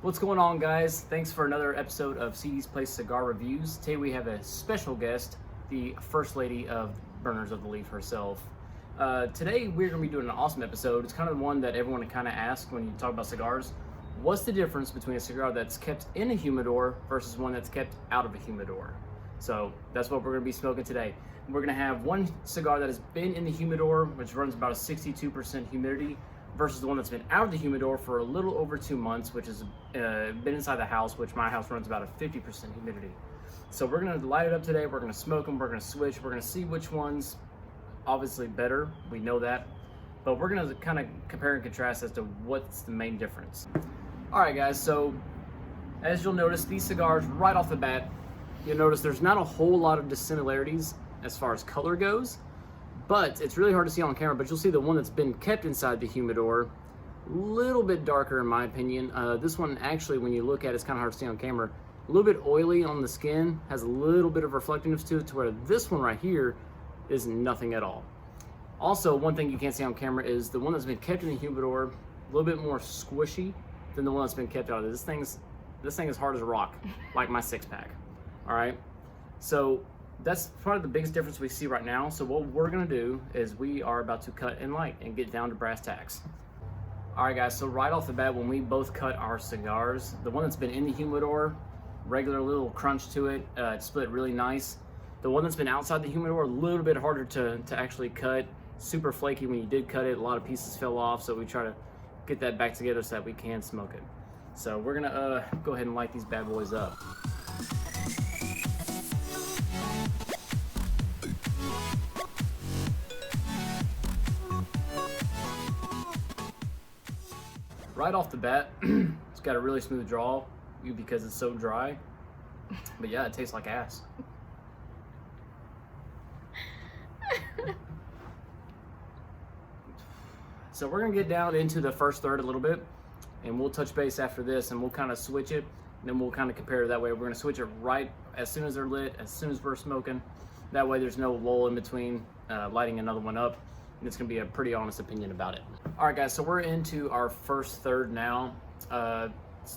What's going on, guys? Thanks for another episode of CD's Place Cigar Reviews. Today we have a special guest, the First Lady of Burners of the Leaf herself. Today we're going to be doing an awesome episode. It's kind of the one that everyone kind of asks when you talk about cigars. What's the difference between a cigar that's kept in a humidor versus one that's kept out of a humidor? So that's what we're going to be smoking today. We're going to have one cigar that has been in the humidor, which runs about a 62% humidity, versus the one that's been out of the humidor for a little over 2 months, which has been inside the house, which my house runs about a 50% humidity. So we're gonna light it up today, we're gonna smoke them, we're gonna switch, we're gonna see which one's obviously better, we know that, but we're gonna kind of compare and contrast as to what's the main difference. All right, guys, so as you'll notice, these cigars right off the bat, you'll notice there's not a whole lot of dissimilarities as far as color goes. But it's really hard to see on camera, but you'll see the one that's been kept inside the humidor, a little bit darker in my opinion. This one actually, when you look at it, it's kind of hard to see on camera, a little bit oily on the skin, has a little bit of reflectiveness to it, to where this one right here is nothing at all. Also, one thing you can't see on camera is the one that's been kept in the humidor, a little bit more squishy than the one that's been kept out of it. This thing is hard as a rock, like my 6-pack, all right? So that's probably the biggest difference we see right now. So what we're gonna do is we are about to cut and light and get down to brass tacks. All right, guys, so right off the bat, when we both cut our cigars, the one that's been in the humidor, regular little crunch to it, it split really nice. The one that's been outside the humidor, a little bit harder to actually cut, super flaky when you did cut it, a lot of pieces fell off, so we try to get that back together so that we can smoke it. So we're gonna go ahead and light these bad boys up. Right off the bat, it's got a really smooth draw because it's so dry. But yeah, it tastes like ass. So we're gonna get down into the first third a little bit, and we'll touch base after this, and we'll kind of switch it, and then we'll kind of compare it that way. We're gonna switch it right as soon as they're lit, as soon as we're smoking. That way there's no lull in between lighting another one up. And it's gonna be a pretty honest opinion about it. All right, guys, so we're into our first third now.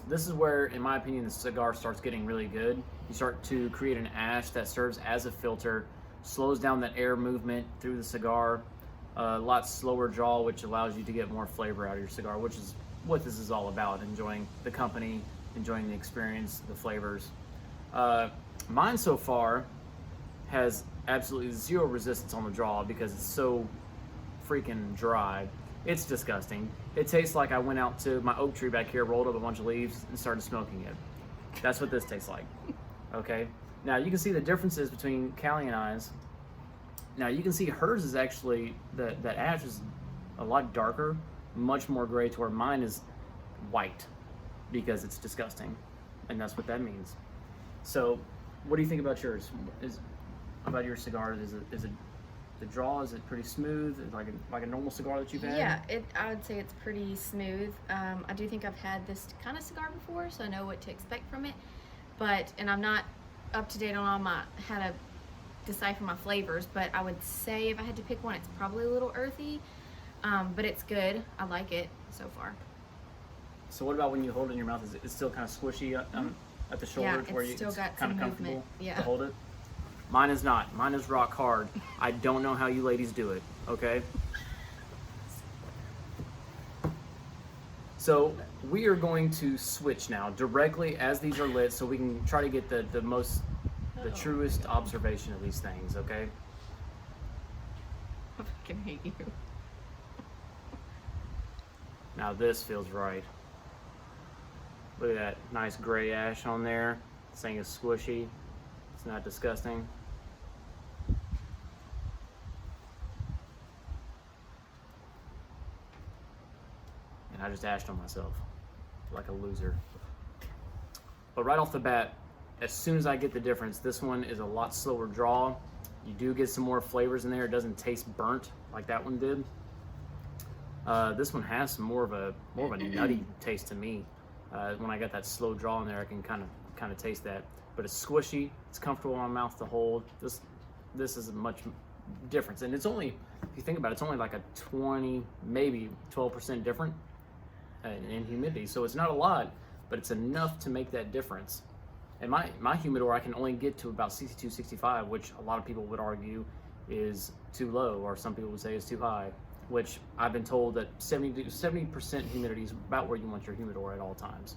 This is where, in my opinion, the cigar starts getting really good. You start to create an ash that serves as a filter, slows down that air movement through the cigar, a lot slower draw, which allows you to get more flavor out of your cigar, which is what this is all about, enjoying the company, enjoying the experience, the flavors. Mine so far has absolutely zero resistance on the draw because it's so freaking dry. It's disgusting. It tastes like I went out to my oak tree back here, rolled up a bunch of leaves and started smoking it. That's what this tastes like. Okay, now you can see the differences between Callie and I's. Now you can see hers is actually, that ash is a lot darker, much more gray, to where mine is white because it's disgusting, and that's what that means. So what do you think about yours? About your cigar? Is it the draw, is it pretty smooth? Is it like a normal cigar that you've had? Yeah, I would say it's pretty smooth. I do think I've had this kind of cigar before, so I know what to expect from it. And I'm not up to date on all how to decipher my flavors, but I would say if I had to pick one, it's probably a little earthy, but it's good. I like it so far. So what about when you hold it in your mouth? Is it still kind of squishy at the shoulder, Yeah, where it's still got kind some of comfortable movement. to hold it? Mine is not. Mine is rock hard. I don't know how you ladies do it, okay? So we are going to switch now directly as these are lit, so we can try to get the truest observation of these things, okay? I fucking hate you. Now this feels right. Look at that nice gray ash on there. This thing is squishy. It's not disgusting. And I just ashed on myself like a loser. But right off the bat, as soon as I get the difference, this one is a lot slower draw. You do get some more flavors in there. It doesn't taste burnt like that one did. This one has some more of a nutty taste to me. When I got that slow draw in there, I can kind of taste that. But it's squishy. It's comfortable in my mouth to hold. This is a much difference, and it's only, if you think about it, it's only like a 20, maybe 12% different in humidity. So it's not a lot, but it's enough to make that difference. And my humidor, I can only get to about 62, 65, which a lot of people would argue is too low, or some people would say is too high, which I've been told that 70% humidity is about where you want your humidor at all times.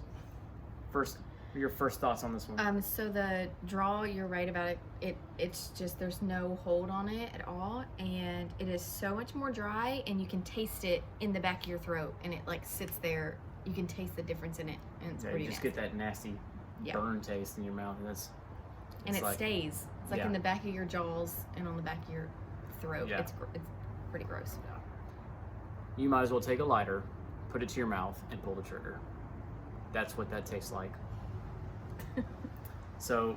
Your first thoughts on this one? So the draw, you're right about it. It's just there's no hold on it at all, and it is so much more dry, and you can taste it in the back of your throat, and it like sits there. You can taste the difference in it, and it's pretty You just nasty. get that nasty burn taste in your mouth, and it stays. It's like in the back of your jaws and on the back of your throat. Yeah. It's pretty gross. Yeah. You might as well take a lighter, put it to your mouth, and pull the trigger. That's what that tastes like. So,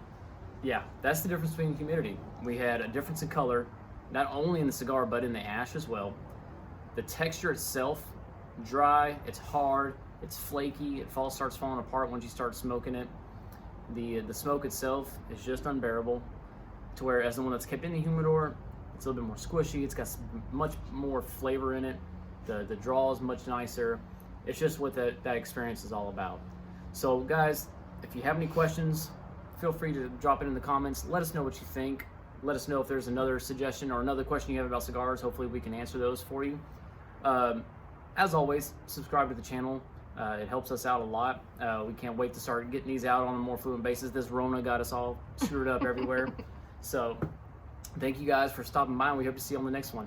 yeah, that's the difference between humidity. We had a difference in color, not only in the cigar, but in the ash as well. The texture itself, dry, it's hard, it's flaky, it starts falling apart once you start smoking it. The smoke itself is just unbearable, to where as the one that's kept in the humidor, it's a little bit more squishy, it's got much more flavor in it, the draw is much nicer. It's just what that experience is all about. So guys, if you have any questions, feel free to drop it in the comments. Let us know what you think. Let us know if there's another suggestion or another question you have about cigars. Hopefully we can answer those for you. As always, subscribe to the channel. It helps us out a lot. We can't wait to start getting these out on a more fluent basis. This Rona got us all screwed up everywhere. So thank you guys for stopping by, and we hope to see you on the next one.